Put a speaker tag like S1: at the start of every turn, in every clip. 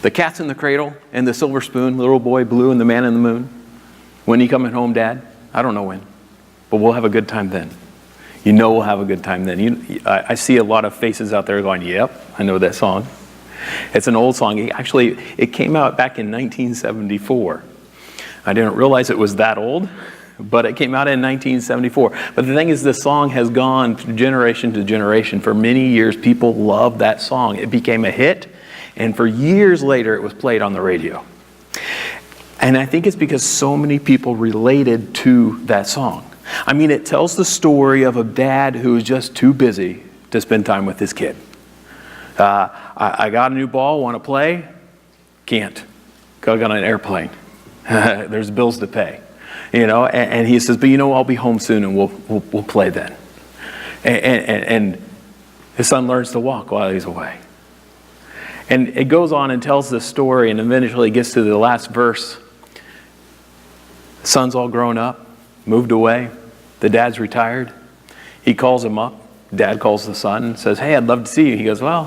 S1: The Cat's in the Cradle and The Silver Spoon, Little Boy Blue and The Man in the Moon. When you coming home, Dad? I don't know when, but we'll have a good time then. You know we'll have a good time then. I see a lot of faces out there going, yep, I know that song. It's an old song. It came out back in 1974. I didn't realize it was that old, but it came out in 1974. But the thing is, the song has gone from generation to generation. For many years, people loved that song. It became a hit, and for years later, it was played on the radio. And I think it's because so many people related to that song. I mean, it tells the story of a dad who is just too busy to spend time with his kid. I got a new ball, want to play? Can't. Got on an airplane. There's bills to pay. And he says, but I'll be home soon and we'll play then. And his son learns to walk while he's away. And it goes on and tells this story, and eventually gets to the last verse. The son's all grown up, moved away. The dad's retired. He calls him up. Dad calls the son and says, hey, I'd love to see you. He goes, well,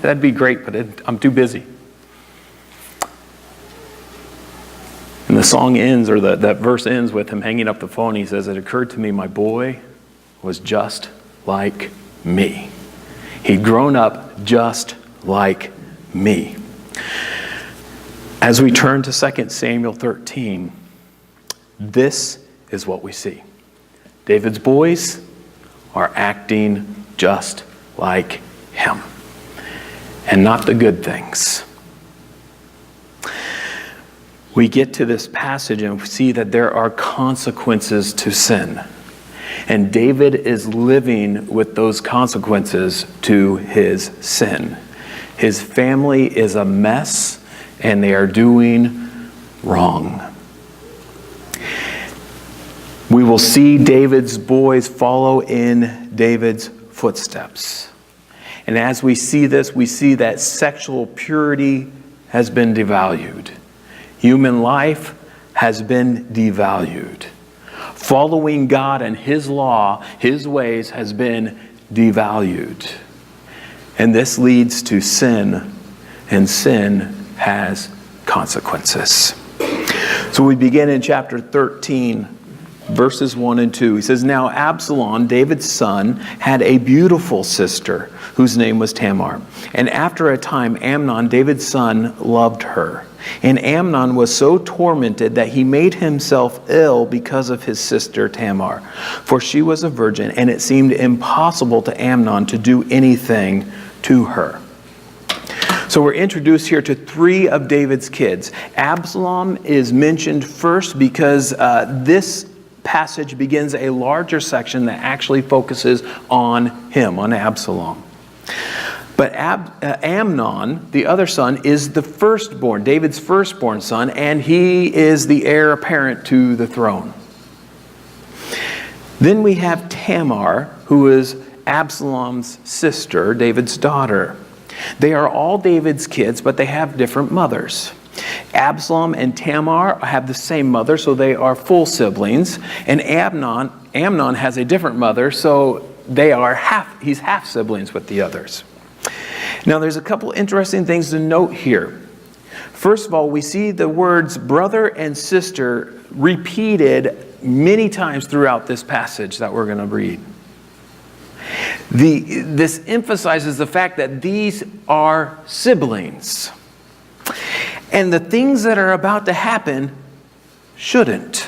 S1: that'd be great, but I'm too busy. And the song ends, or that verse ends with him hanging up the phone. He says, it occurred to me my boy was just like me. He'd grown up just like me. As we turn to 2 Samuel 13, this is what we see. David's boys are acting just like him, and not the good things. We get to this passage and see that there are consequences to sin. And David is living with those consequences to his sin. His family is a mess, and they are doing wrong. We will see David's boys follow in David's footsteps. And as we see this, we see that sexual purity has been devalued. Human life has been devalued. Following God and His law, His ways, has been devalued. And this leads to sin, and sin has consequences. So we begin in chapter 13, verses 1 and 2. He says, now Absalom, David's son, had a beautiful sister whose name was Tamar. And after a time, Amnon, David's son, loved her. And Amnon was so tormented that he made himself ill because of his sister Tamar, for she was a virgin, and it seemed impossible to Amnon to do anything to her. So we're introduced here to 3 of David's kids. Absalom is mentioned first because this passage begins a larger section that actually focuses on him, on Absalom. But Amnon, the other son, is the firstborn, David's firstborn son, and he is the heir apparent to the throne. Then we have Tamar, who is Absalom's sister, David's daughter. They are all David's kids, but they have different mothers. Absalom and Tamar have the same mother, so they are full siblings. And Amnon has a different mother, so he's half siblings with the others. Now, there's a couple interesting things to note here. First of all, we see the words brother and sister repeated many times throughout this passage that we're going to read. This emphasizes the fact that these are siblings. And the things that are about to happen shouldn't.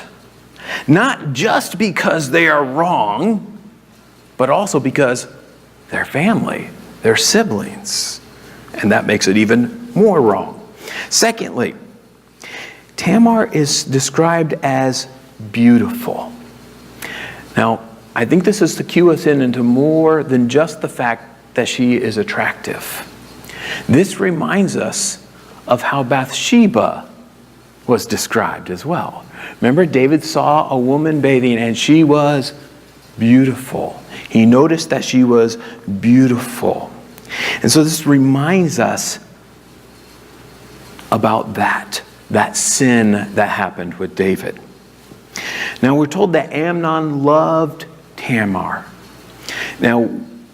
S1: Not just because they are wrong, but also because they're family. They're siblings. And that makes it even more wrong. Secondly, Tamar is described as beautiful. Now, I think this is to cue us into more than just the fact that she is attractive. This reminds us of how Bathsheba was described as well. Remember, David saw a woman bathing and she was beautiful. He noticed that she was beautiful. And so this reminds us about that sin that happened with David. Now we're told that Amnon loved Tamar. Now,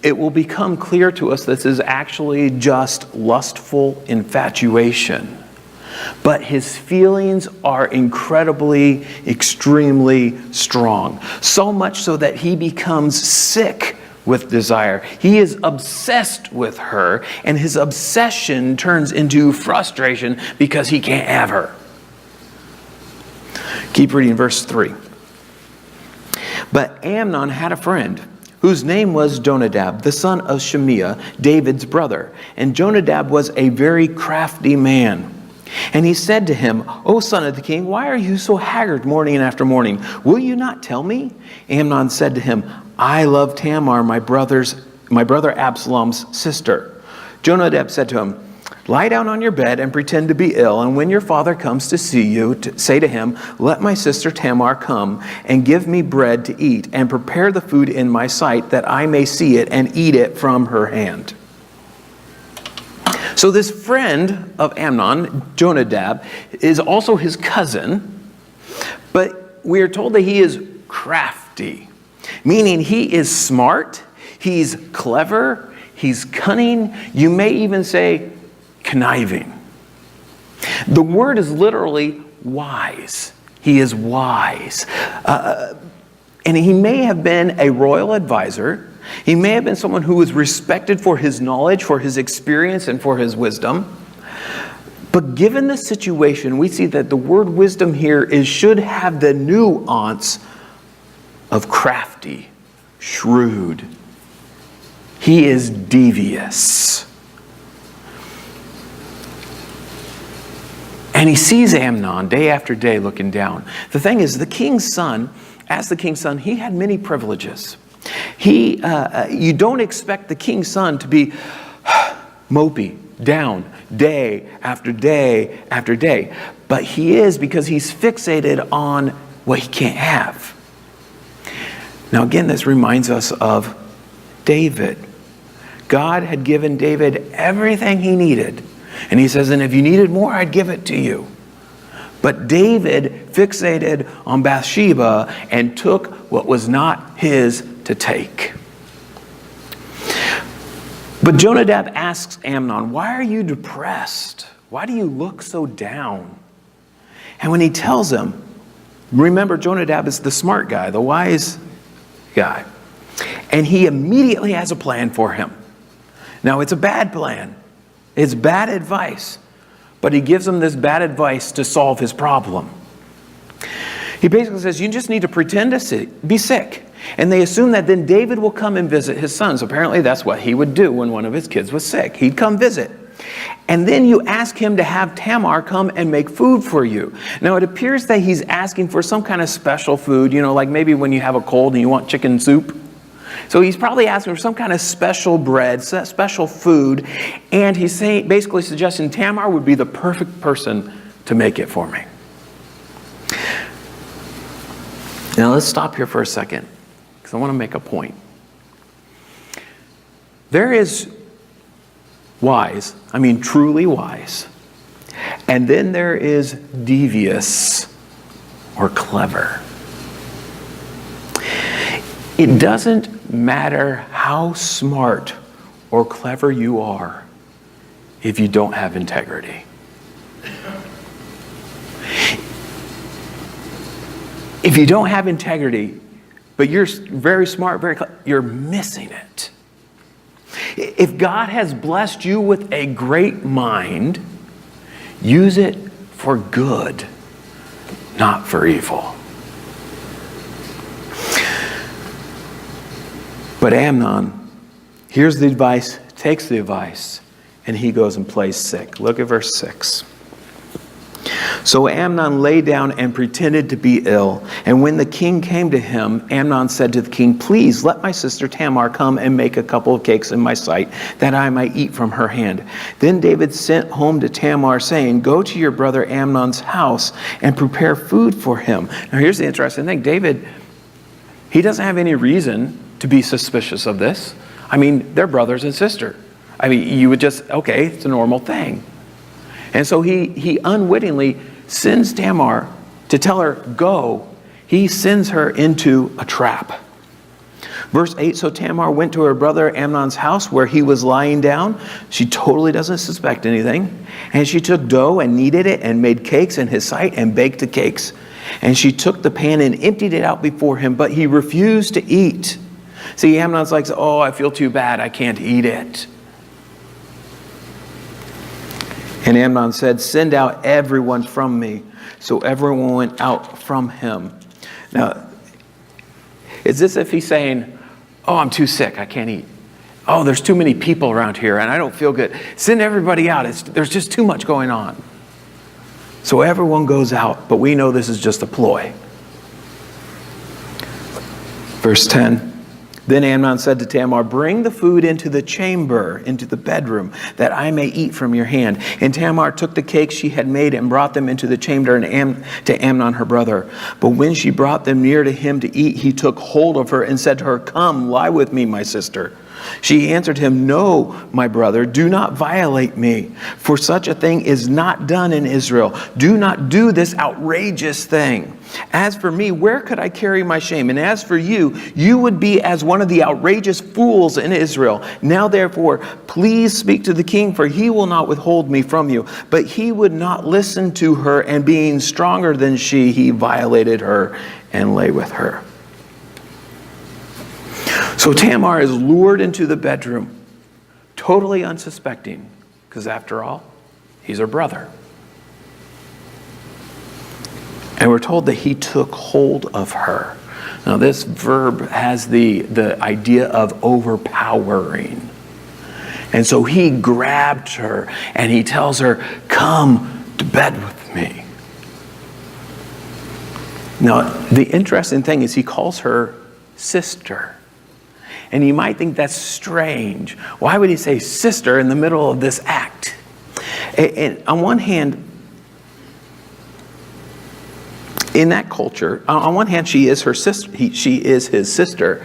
S1: it will become clear to us this is actually just lustful infatuation. But his feelings are incredibly, extremely strong. So much so that he becomes sick with desire. He is obsessed with her, and his obsession turns into frustration because he can't have her. Keep reading verse 3. But Amnon had a friend whose name was Jonadab, the son of Shimeah, David's brother. And Jonadab was a very crafty man. And he said to him, O son of the king, why are you so haggard morning after morning? Will you not tell me? Amnon said to him, I love Tamar, my brother Absalom's sister. Jonadab said to him, lie down on your bed and pretend to be ill, and when your father comes to see you, say to him, let my sister Tamar come and give me bread to eat, and prepare the food in my sight, that I may see it and eat it from her hand. So this friend of Amnon, Jonadab, is also his cousin, but we are told that he is crafty, meaning he is smart, he's clever, he's cunning, you may even say conniving. The word is literally wise. He is wise. And he may have been a royal advisor. He may have been someone who was respected for his knowledge, for his experience, and for his wisdom. But given the situation, we see that the word wisdom here should have the nuance of crafty, shrewd. He is devious. And he sees Amnon day after day looking down. The thing is, the king's son, as the king's son, he had many privileges. You don't expect the king's son to be mopey, down, day after day after day. But he is, because he's fixated on what he can't have. Now again, this reminds us of David. God had given David everything he needed. And he says, and if you needed more, I'd give it to you. But David fixated on Bathsheba and took what was not his to take. But Jonadab asks Amnon, why are you depressed? Why do you look so down? And when he tells him, remember, Jonadab is the smart guy, the wise guy. And he immediately has a plan for him. Now, it's a bad plan. It's bad advice, but he gives him this bad advice to solve his problem. He basically says, you just need to pretend to be sick. And they assume that then David will come and visit his sons. Apparently that's what he would do when one of his kids was sick. He'd come visit. And then you ask him to have Tamar come and make food for you. Now it appears that he's asking for some kind of special food, like maybe when you have a cold and you want chicken soup. So he's probably asking for some kind of special bread, special food, and he's basically suggesting Tamar would be the perfect person to make it for me. Now let's stop here for a second, because I want to make a point. There is wise, truly wise, and then there is devious or clever. It doesn't matter how smart or clever you are if you don't have integrity. If you don't have integrity, but you're very smart, very clever, you're missing it. If God has blessed you with a great mind, use it for good, not for evil. But Amnon hears the advice, takes the advice, and he goes and plays sick. Look at verse 6. So Amnon lay down and pretended to be ill. And when the king came to him, Amnon said to the king, please let my sister Tamar come and make a couple of cakes in my sight, that I might eat from her hand. Then David sent home to Tamar, saying, go to your brother Amnon's house and prepare food for him. Now here's the interesting thing. David, he doesn't have any reason to be suspicious of this. They're brothers and sister. You would just, okay, it's a normal thing. And so he unwittingly sends Tamar to tell her, go. He sends her into a trap. Verse 8, so Tamar went to her brother Amnon's house where he was lying down. She totally doesn't suspect anything. And she took dough and kneaded it and made cakes in his sight and baked the cakes. And she took the pan and emptied it out before him, but he refused to eat. See, Amnon's like, oh, I feel too bad. I can't eat it. And Amnon said, send out everyone from me. So everyone went out from him. Now, it's as if he's saying, oh, I'm too sick. I can't eat. Oh, there's too many people around here and I don't feel good. Send everybody out. There's just too much going on. So everyone goes out, but we know this is just a ploy. Verse 10. Then Amnon said to Tamar, bring the food into the chamber, into the bedroom, that I may eat from your hand. And Tamar took the cakes she had made and brought them into the chamber to Amnon her brother. But when she brought them near to him to eat, he took hold of her and said to her, come, lie with me, my sister. She answered him, no, my brother, do not violate me, for such a thing is not done in Israel. Do not do this outrageous thing. As for me, where could I carry my shame? And as for you, you would be as one of the outrageous fools in Israel. Now therefore, please speak to the king, for he will not withhold me from you. But he would not listen to her, and being stronger than she, he violated her and lay with her. So Tamar is lured into the bedroom, totally unsuspecting, because after all, he's her brother. And we're told that he took hold of her. Now this verb has the idea of overpowering. And so he grabbed her and he tells her, come to bed with me. Now the interesting thing is he calls her sister. And you might think that's strange. Why would he say sister in the middle of this act? And on one hand, in that culture, on one hand, she is her sister. She is his sister.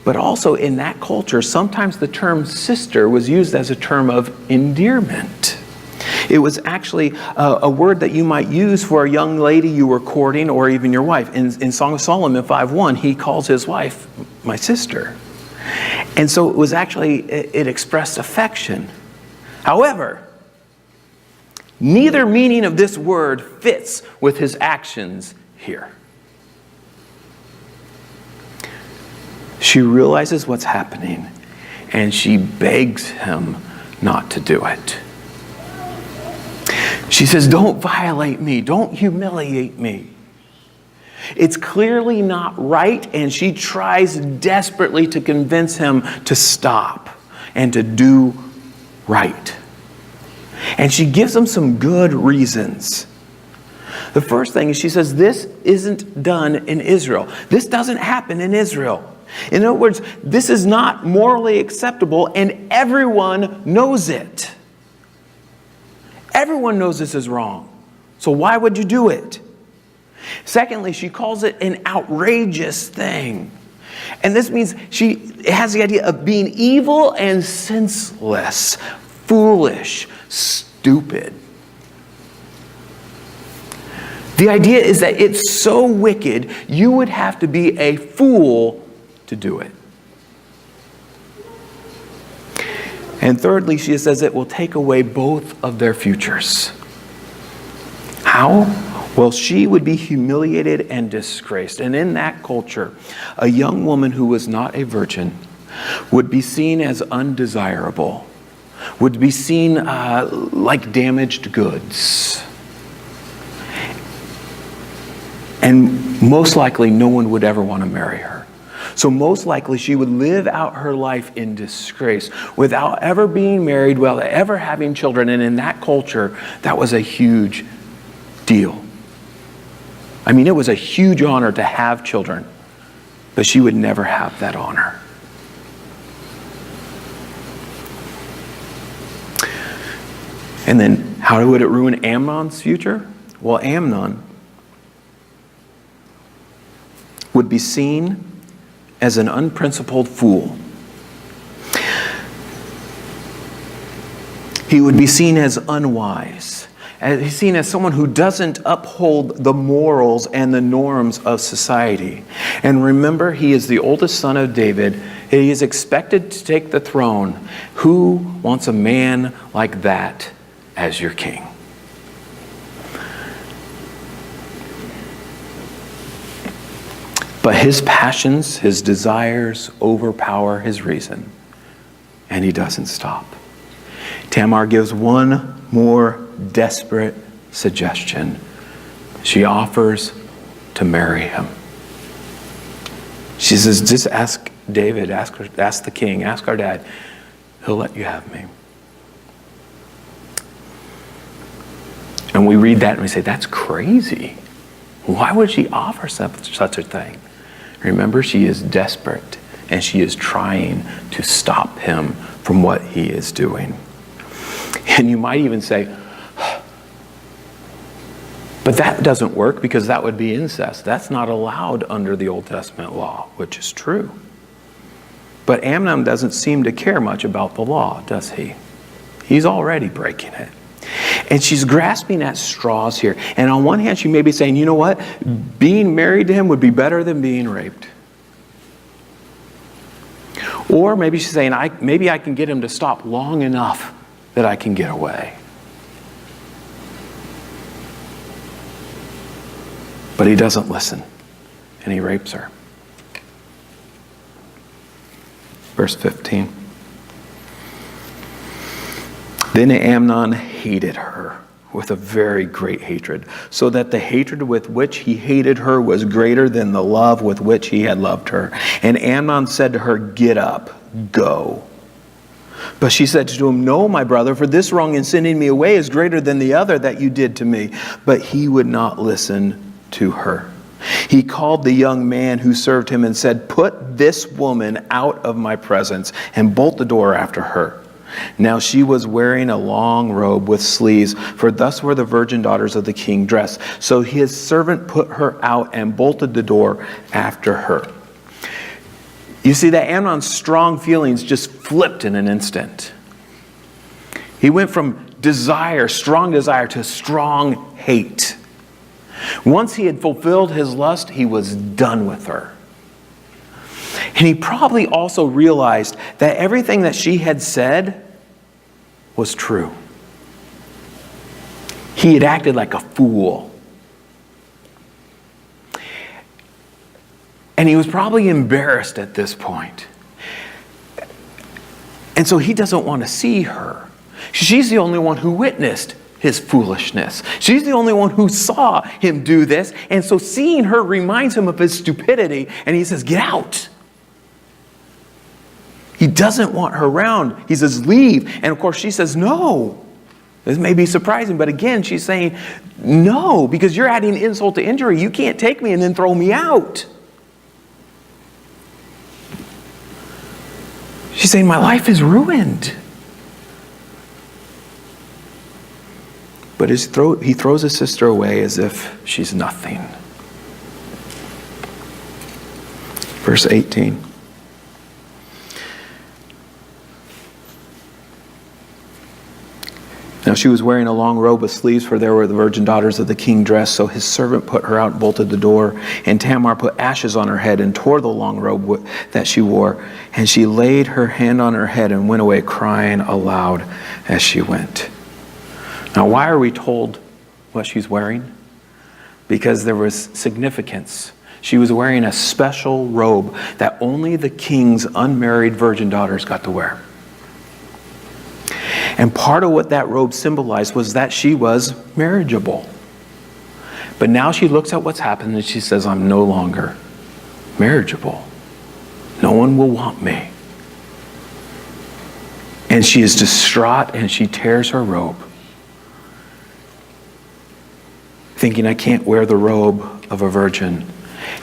S1: But also in that culture, sometimes the term sister was used as a term of endearment. It was actually a word that you might use for a young lady you were courting or even your wife. In Song of Solomon 5:1, he calls his wife my sister. And so it was actually, it expressed affection. However, neither meaning of this word fits with his actions here. She realizes what's happening and she begs him not to do it. She says, don't violate me, don't humiliate me. It's clearly not right, and she tries desperately to convince him to stop and to do right. And she gives him some good reasons. The first thing is she says, this isn't done in Israel. This doesn't happen in Israel. In other words, this is not morally acceptable, and everyone knows it. Everyone knows this is wrong. So why would you do it? Secondly, she calls it an outrageous thing. And this means she has the idea of being evil and senseless, foolish, stupid. The idea is that it's so wicked, you would have to be a fool to do it. And thirdly, she says it will take away both of their futures. How? Well, she would be humiliated and disgraced. And in that culture, a young woman who was not a virgin would be seen as undesirable, would be seen like damaged goods. And most likely, no one would ever want to marry her. So most likely, she would live out her life in disgrace without ever being married, without ever having children. And in that culture, that was a huge deal. I mean, it was a huge honor to have children, but she would never have that honor. And then, how would it ruin Amnon's future? Well, Amnon would be seen as an unprincipled fool. He would be seen as unwise, He's seen as someone who doesn't uphold the morals and the norms of society. And remember, he is the oldest son of David. He is expected to take the throne. Who wants a man like that as your king? But his passions, his desires overpower his reason, and he doesn't stop. Tamar gives one more desperate suggestion. She offers to marry him. She says, just ask David, ask the king, ask our dad. He'll let you have me. And we read that and we say, that's crazy. Why would she offer such a thing? Remember, she is desperate, and she is trying to stop him from what he is doing. And you might even say, but that doesn't work because that would be incest. That's not allowed under the Old Testament law, which is true. But Amnon doesn't seem to care much about the law, does he? He's already breaking it. And she's grasping at straws here. And on one hand, she may be saying, you know what? Being married to him would be better than being raped. Or maybe she's saying, maybe I can get him to stop long enough that I can get away. But he doesn't listen, and he rapes her. Verse 15. Then Amnon hated her with a very great hatred, so that the hatred with which he hated her was greater than the love with which he had loved her. And Amnon said to her, get up, go. But she said to him, no, my brother, for this wrong in sending me away is greater than the other that you did to me. But he would not listen to her. He called the young man who served him and said, put this woman out of my presence, and bolt the door after her. Now she was wearing a long robe with sleeves, for thus were the virgin daughters of the king dressed. So his servant put her out and bolted the door after her. You see that Amnon's strong feelings just flipped in an instant. He went from strong desire, to strong hate. Once he had fulfilled his lust, he was done with her. And he probably also realized that everything that she had said was true. He had acted like a fool. And he was probably embarrassed at this point. And so he doesn't want to see her. She's the only one who witnessed his foolishness. She's the only one who saw him do this. And so seeing her reminds him of his stupidity. And he says, get out. He doesn't want her around. He says, leave. And of course she says, no. This may be surprising, but again, she's saying, no, because you're adding insult to injury. You can't take me and then throw me out. She's saying, my life is ruined. But he throws his sister away as if she's nothing. Verse 18. Now she was wearing a long robe with sleeves, for there were the virgin daughters of the king dressed. So his servant put her out and bolted the door. And Tamar put ashes on her head and tore the long robe that she wore. And she laid her hand on her head and went away crying aloud as she went. Now why are we told what she's wearing? Because there was significance. She was wearing a special robe that only the king's unmarried virgin daughters got to wear. And part of what that robe symbolized was that she was marriageable. But now she looks at what's happened and she says, I'm no longer marriageable. No one will want me. And she is distraught and she tears her robe, thinking, I can't wear the robe of a virgin.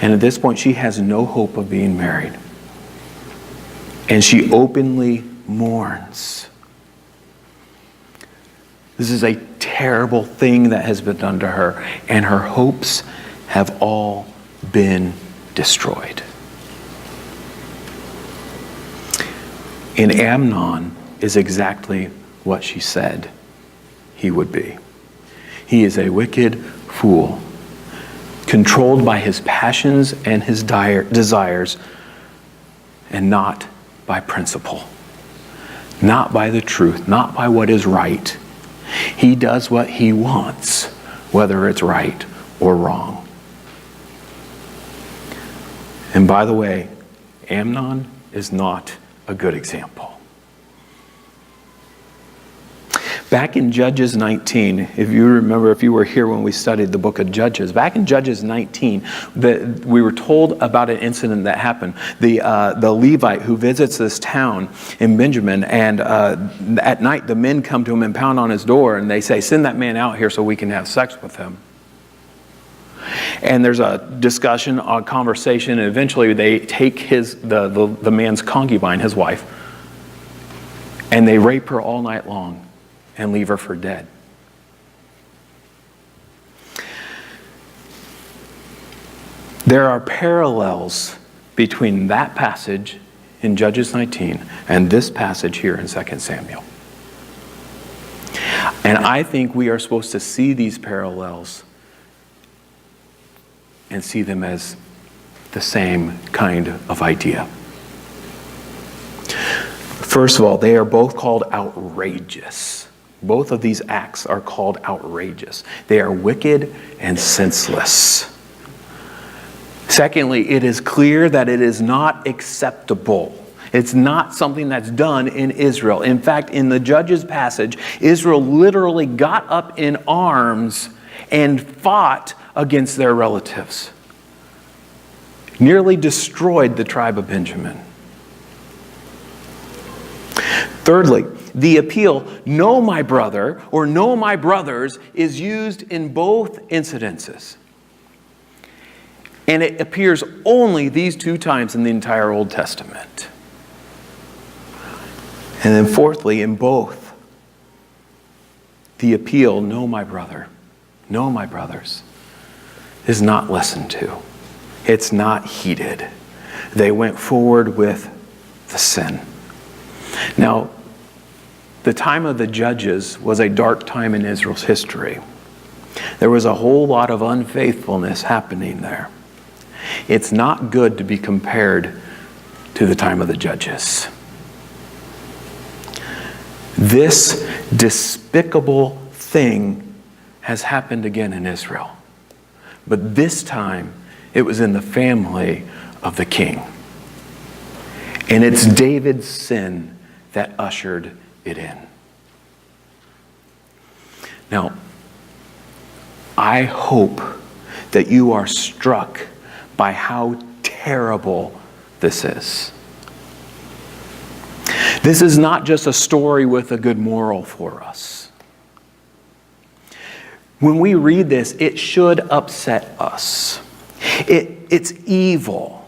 S1: And at this point, she has no hope of being married. And she openly mourns. This is a terrible thing that has been done to her, and her hopes have all been destroyed. And Amnon is exactly what she said he would be. He is a wicked fool, controlled by his passions and his desires, and not by principle, not by the truth, not by what is right. He does what he wants, whether it's right or wrong. And by the way, Amnon is not a good example. Back in Judges 19, if you remember, if you were here when we studied the book of Judges, back in Judges 19, we were told about an incident that happened. The Levite who visits this town in Benjamin, and at night the men come to him and pound on his door, and they say, "Send that man out here so we can have sex with him." And there's a discussion, a conversation, and eventually they take the man's concubine, his wife, and they rape her all night long and leave her for dead. There are parallels between that passage in Judges 19 and this passage here in 2 Samuel. And I think we are supposed to see these parallels and see them as the same kind of idea. First of all, they are both called outrageous. Both of these acts are called outrageous. They are wicked and senseless. Secondly, it is clear that it is not acceptable. It's not something that's done in Israel. In fact, in the Judges passage, Israel literally got up in arms and fought against their relatives. Nearly destroyed the tribe of Benjamin. Thirdly, the appeal, "Know my brother," or "know my brothers," is used in both incidences. And it appears only these two times in the entire Old Testament. And then fourthly, in both, the appeal, "Know my brother, know my brothers," is not listened to. It's not heeded. They went forward with the sin. Now, the time of the Judges was a dark time in Israel's history. There was a whole lot of unfaithfulness happening there. It's not good to be compared to the time of the Judges. This despicable thing has happened again in Israel. But this time, it was in the family of the king. And it's David's sin that ushered it in. Now, I hope that you are struck by how terrible this is. This is not just a story with a good moral for us. When we read this, it should upset us. It's evil.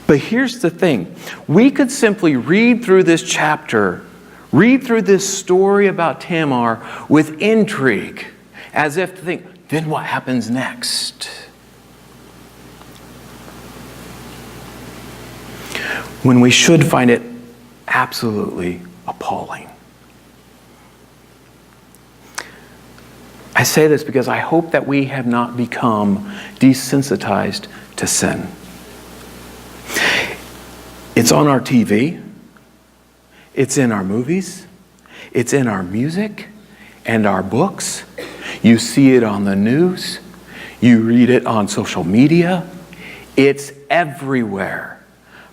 S1: But here's the thing. We could simply read through this chapter, read through this story about Tamar with intrigue, as if to think, then what happens next? When we should find it absolutely appalling. I say this because I hope that we have not become desensitized to sin. It's on our TV. It's in our movies. It's in our music and our books. You see it on the news. You read it on social media. It's everywhere.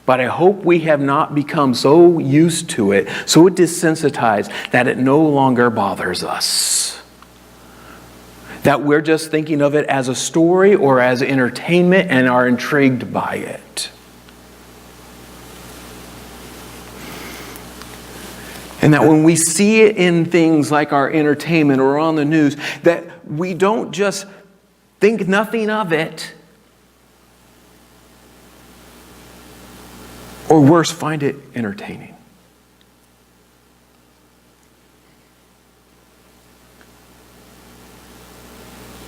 S1: But I hope we have not become so used to it, so desensitized, that it no longer bothers us. That we're just thinking of it as a story or as entertainment and are intrigued by it. And that when we see it in things like our entertainment or on the news, that we don't just think nothing of it, or worse, find it entertaining.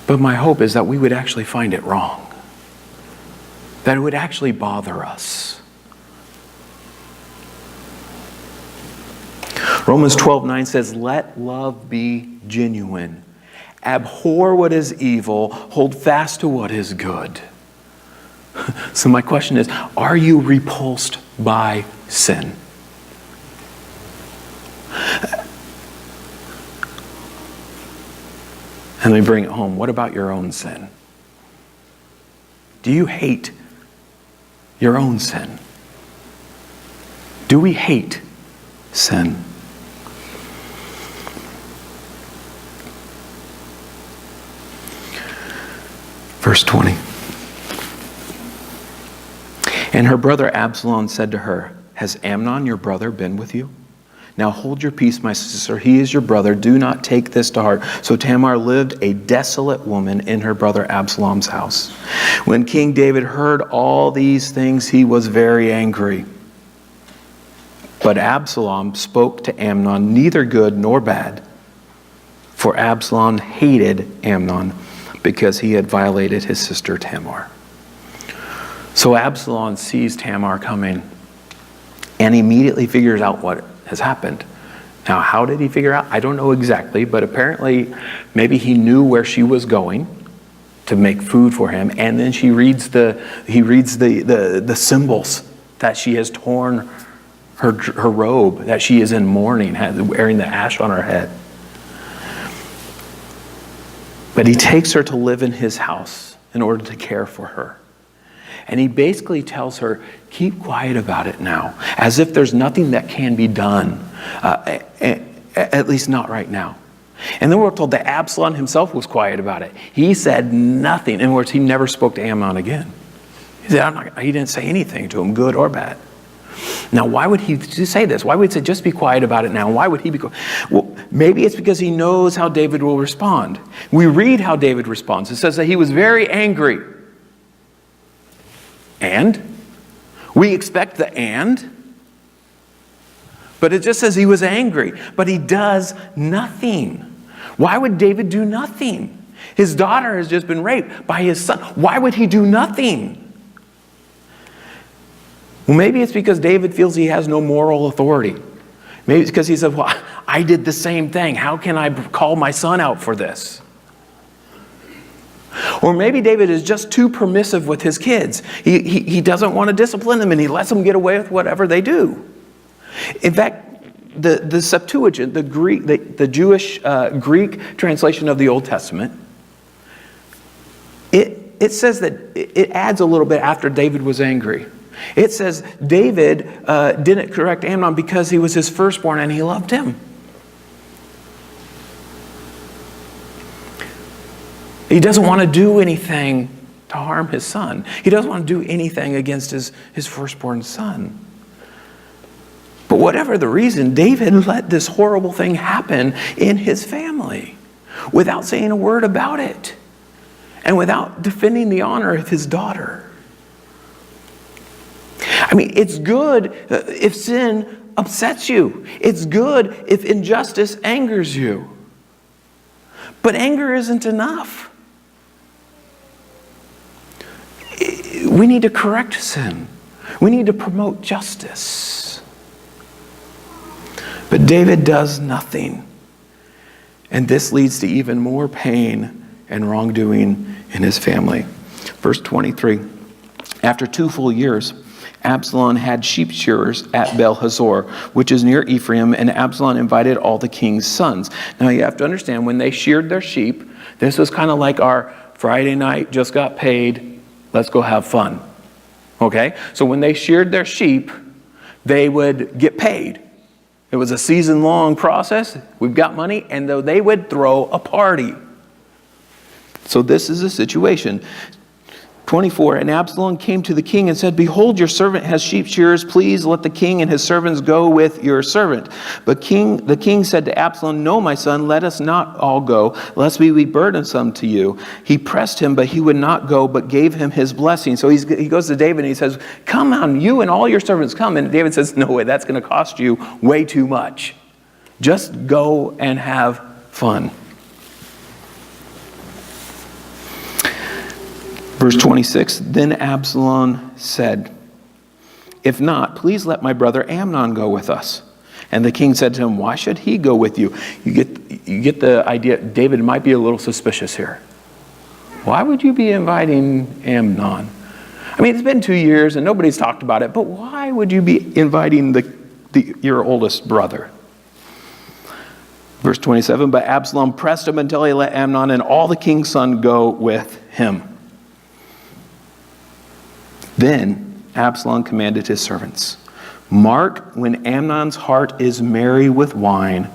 S1: But my hope is that we would actually find it wrong. That it would actually bother us. Romans 12:9 says, let love be genuine. Abhor what is evil, hold fast to what is good. So my question is, are you repulsed by sin? And let me bring it home. What about your own sin? Do you hate your own sin? Do we hate sin? Verse 20. And her brother Absalom said to her, has Amnon your brother been with you? Now hold your peace, my sister. He is your brother. Do not take this to heart. So Tamar lived a desolate woman in her brother Absalom's house. When King David heard all these things, he was very angry. But Absalom spoke to Amnon neither good nor bad, for Absalom hated Amnon because he had violated his sister Tamar. So Absalom sees Tamar coming and immediately figures out what has happened. Now, how did he figure out? I don't know exactly, but apparently maybe he knew where she was going to make food for him, and then he reads the symbols that she has torn her robe, that she is in mourning, wearing the ash on her head. But he takes her to live in his house in order to care for her. And he basically tells her, keep quiet about it now, as if there's nothing that can be done, at least not right now. And then we're told that Absalom himself was quiet about it. He said nothing. In other words, he never spoke to Amnon again. He said, he didn't say anything to him, good or bad. Now, why would he say this? Why would he say, just be quiet about it now? Why would he be quiet? Well, maybe it's because he knows how David will respond. We read how David responds. It says that he was very angry. And? We expect the and. But it just says he was angry. But he does nothing. Why would David do nothing? His daughter has just been raped by his son. Why would he do nothing? Well, maybe it's because David feels he has no moral authority. Maybe it's because he said, well, I did the same thing. How can I call my son out for this? Or maybe David is just too permissive with his kids. He doesn't want to discipline them, and he lets them get away with whatever they do. In fact, the Septuagint, the Jewish Greek translation of the Old Testament, it says that it adds a little bit after David was angry. It says David didn't correct Amnon because he was his firstborn and he loved him. He doesn't want to do anything to harm his son. He doesn't want to do anything against his firstborn son. But whatever the reason, David let this horrible thing happen in his family without saying a word about it and without defending the honor of his daughter. I mean, it's good if sin upsets you. It's good if injustice angers you. But anger isn't enough. We need to correct sin. We need to promote justice. But David does nothing. And this leads to even more pain and wrongdoing in his family. Verse 23. After 2 full years, Absalom had sheep shearers at Baal-Hazor, which is near Ephraim, and Absalom invited all the king's sons. Now you have to understand, when they sheared their sheep, this was kind of like our Friday night, just got paid, let's go have fun. Okay? So when they sheared their sheep, they would get paid. It was a season-long process. We've got money, and though they would throw a party. So this is the situation. 24, and Absalom came to the king and said, behold, your servant has sheep shearers. Please let the king and his servants go with your servant. But the king said to Absalom, no, my son, let us not all go, lest we be burdensome to you. He pressed him, but he would not go, but gave him his blessing. So he goes to David and he says, come on, you and all your servants come. And David says, no way, that's going to cost you way too much. Just go and have fun. Verse 26, then Absalom said, if not, please let my brother Amnon go with us. And the king said to him, why should he go with you? You get the idea. David might be a little suspicious here. Why would you be inviting Amnon? I mean, it's been 2 years and nobody's talked about it, but why would you be inviting your oldest brother? Verse 27, but Absalom pressed him until he let Amnon and all the king's son go with him. Then Absalom commanded his servants, mark when Amnon's heart is merry with wine,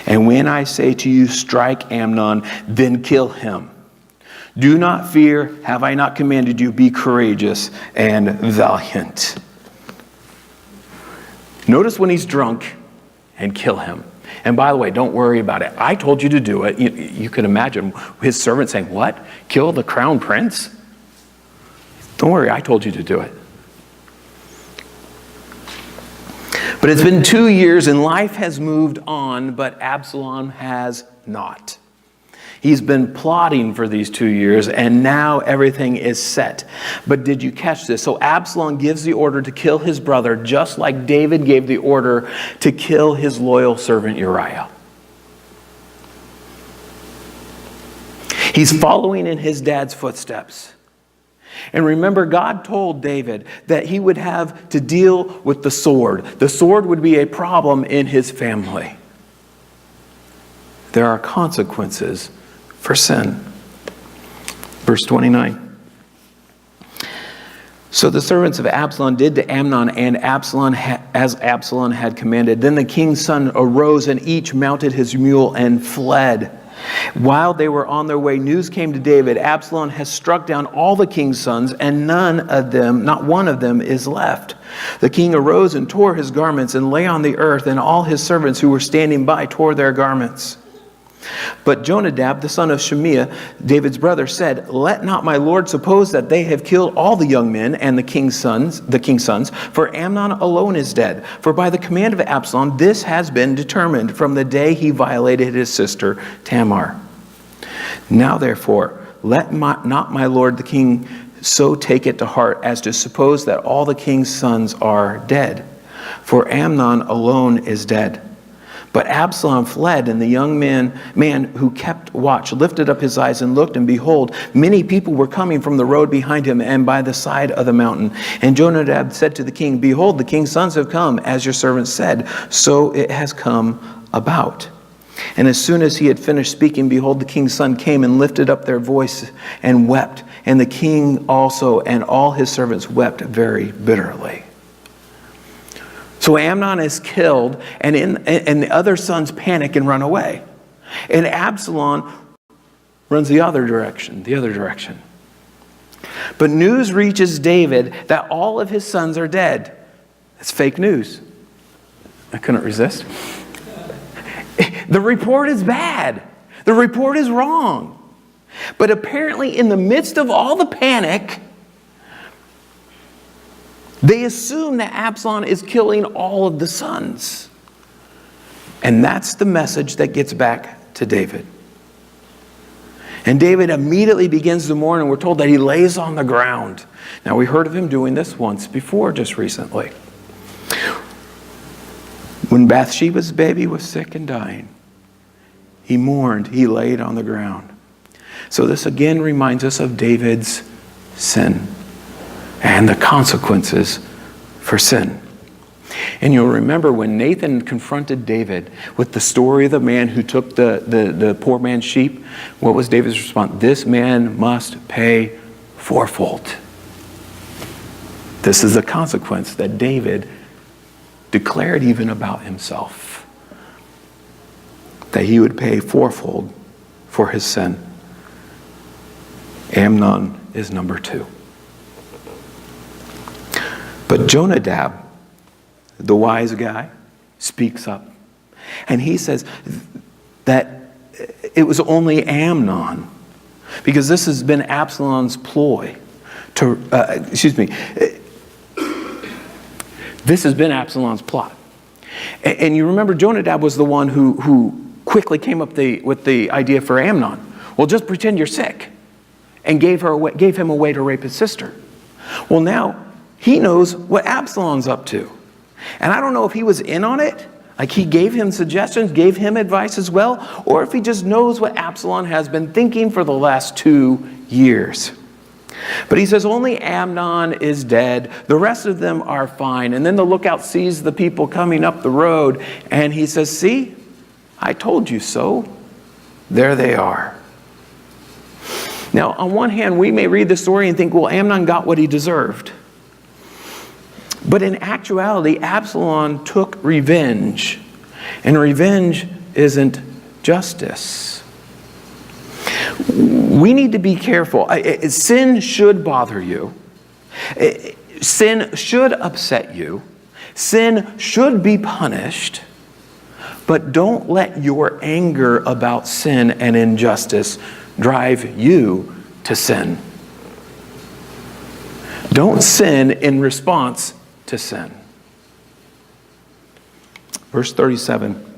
S1: and when I say to you, strike Amnon, then kill him. Do not fear, have I not commanded you, be courageous and valiant. Notice when he's drunk, and kill him. And by the way, don't worry about it. I told you to do it. You can imagine his servant saying, what? Kill the crown prince? Don't worry, I told you to do it. But it's been 2 years and life has moved on, but Absalom has not. He's been plotting for these 2 years, and now everything is set. But did you catch this? So Absalom gives the order to kill his brother, just like David gave the order to kill his loyal servant Uriah. He's following in his dad's footsteps. And remember, God told David that he would have to deal with the sword. The sword would be a problem in his family. There are consequences for sin. Verse 29. So the servants of Absalom did to Amnon and Absalom as Absalom had commanded. Then the king's son arose and each mounted his mule and fled. While they were on their way, news came to David, Absalom has struck down all the king's sons, and none of them, not one of them, is left. The king arose and tore his garments and lay on the earth, and all his servants who were standing by tore their garments. But Jonadab, the son of Shemiah, David's brother, said, let not my lord suppose that they have killed all the young men and the king's sons, for Amnon alone is dead. For by the command of Absalom, this has been determined from the day he violated his sister Tamar. Now therefore, let not my lord the king so take it to heart as to suppose that all the king's sons are dead. For Amnon alone is dead. But Absalom fled, and the young man who kept watch lifted up his eyes and looked, and behold, many people were coming from the road behind him and by the side of the mountain. And Jonadab said to the king, behold, the king's sons have come, as your servant said, so it has come about. And as soon as he had finished speaking, behold, the king's son came and lifted up their voice and wept. And the king also and all his servants wept very bitterly. So Amnon is killed, and the other sons panic and run away. And Absalom runs the other direction. But news reaches David that all of his sons are dead. It's fake news. I couldn't resist. The report is bad. The report is wrong. But apparently in the midst of all the panic, they assume that Absalom is killing all of the sons. And that's the message that gets back to David. And David immediately begins to mourn, and we're told that he lays on the ground. Now, we heard of him doing this once before, just recently. When Bathsheba's baby was sick and dying, he mourned, he laid on the ground. So this again reminds us of David's sin and the consequences for sin. And you'll remember when Nathan confronted David with the story of the man who took the poor man's sheep, what was David's response? This man must pay fourfold. This is the consequence that David declared even about himself, that he would pay fourfold for his sin. Amnon is number 2. But Jonadab, the wise guy, speaks up. And he says that it was only Amnon, because this has been Absalom's ploy to, this has been Absalom's plot. And you remember Jonadab was the one who quickly came up with the idea for Amnon. Well, just pretend you're sick, and gave him a way to rape his sister. Well, now he knows what Absalom's up to. And I don't know if he was in on it Like he gave him suggestions, gave him advice as well, or if he just knows what Absalom has been thinking for the last 2 years. But he says only Amnon is dead. The rest of them are fine. And then the lookout sees the people coming up the road and he says, see, I told you so. There they are. Now, on one hand, we may read the story and think, well, Amnon got what he deserved. But in actuality, Absalom took revenge. And revenge isn't justice. We need to be careful. Sin should bother you. Sin should upset you. Sin should be punished. But don't let your anger about sin and injustice drive you to sin. Don't sin in response to sin. Verse 37.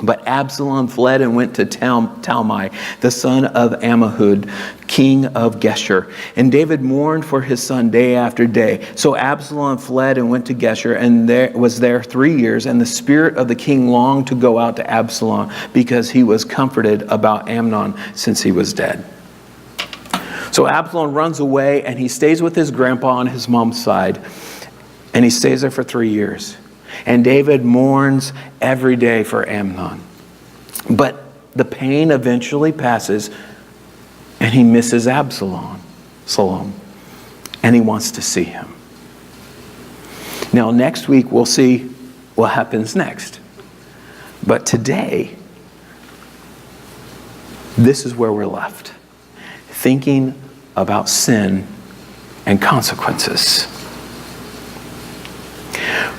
S1: But Absalom fled and went to Talmai, the son of Ammihud, king of Geshur. And David mourned for his son day after day. So Absalom fled and went to Geshur and was there 3 years. And the spirit of the king longed to go out to Absalom because he was comforted about Amnon since he was dead. So Absalom runs away and he stays with his grandpa on his mom's side. And he stays there for 3 years. And David mourns every day for Amnon. But the pain eventually passes and he misses Absalom. And he wants to see him. Now next week we'll see what happens next. But today, this is where we're left. Thinking about sin and consequences.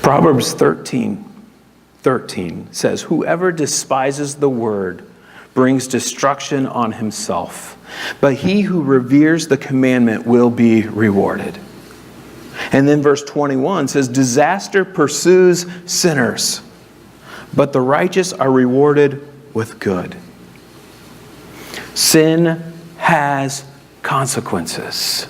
S1: Proverbs 13:13 says, whoever despises the word brings destruction on himself, but he who reveres the commandment will be rewarded. And then verse 21 says, disaster pursues sinners, but the righteous are rewarded with good. Sin has consequences.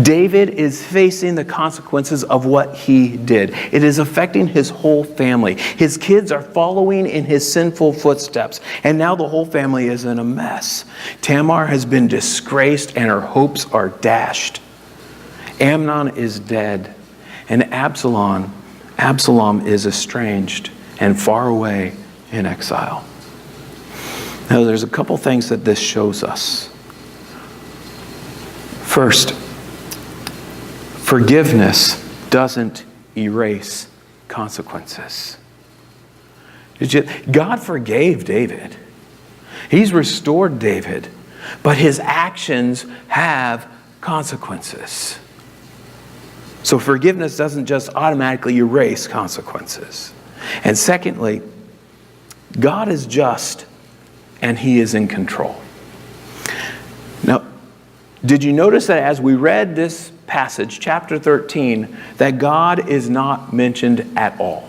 S1: David is facing the consequences of what he did. It is affecting his whole family. His kids are following in his sinful footsteps. And now the whole family is in a mess. Tamar has been disgraced and her hopes are dashed. Amnon is dead. And Absalom is estranged and far away in exile. Now there's a couple things that this shows us. First, forgiveness doesn't erase consequences. God forgave David. He's restored David. But his actions have consequences. So forgiveness doesn't just automatically erase consequences. And secondly, God is just and he is in control. Now, did you notice that as we read this passage, chapter 13, that God is not mentioned at all?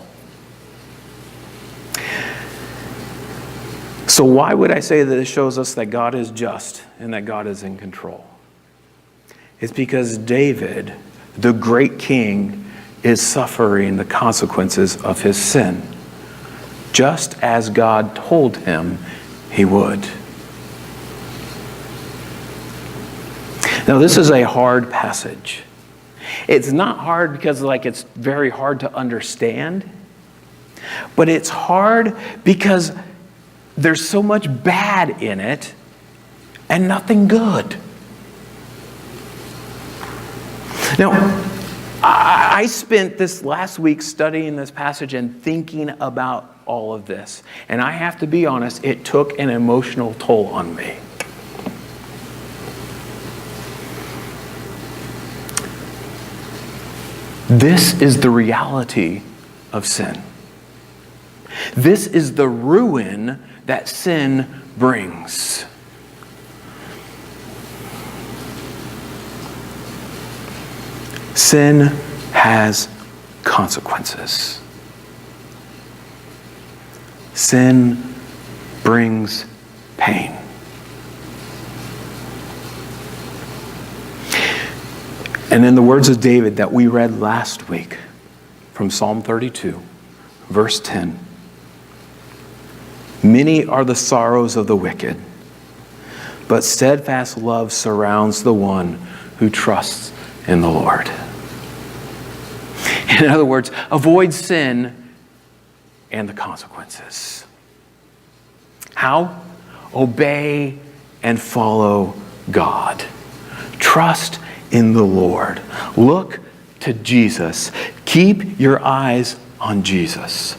S1: So why would I say that this shows us that God is just and that God is in control? It's because David, the great king, is suffering the consequences of his sin, just as God told him he would. Now, this is a hard passage. It's not hard because it's very hard to understand, but it's hard because there's so much bad in it and nothing good. Now, I spent this last week studying this passage and thinking about all of this. And I have to be honest, it took an emotional toll on me. This is the reality of sin. This is the ruin that sin brings. Sin has consequences. Sin brings pain. And in the words of David that we read last week from Psalm 32, Verse 10. Many are the sorrows of the wicked, but steadfast love surrounds the one who trusts in the Lord. In other words, avoid sin and the consequences. How? Obey and follow God. Trust in the Lord. Look to Jesus. Keep your eyes on Jesus.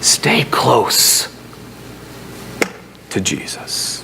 S1: Stay close to Jesus.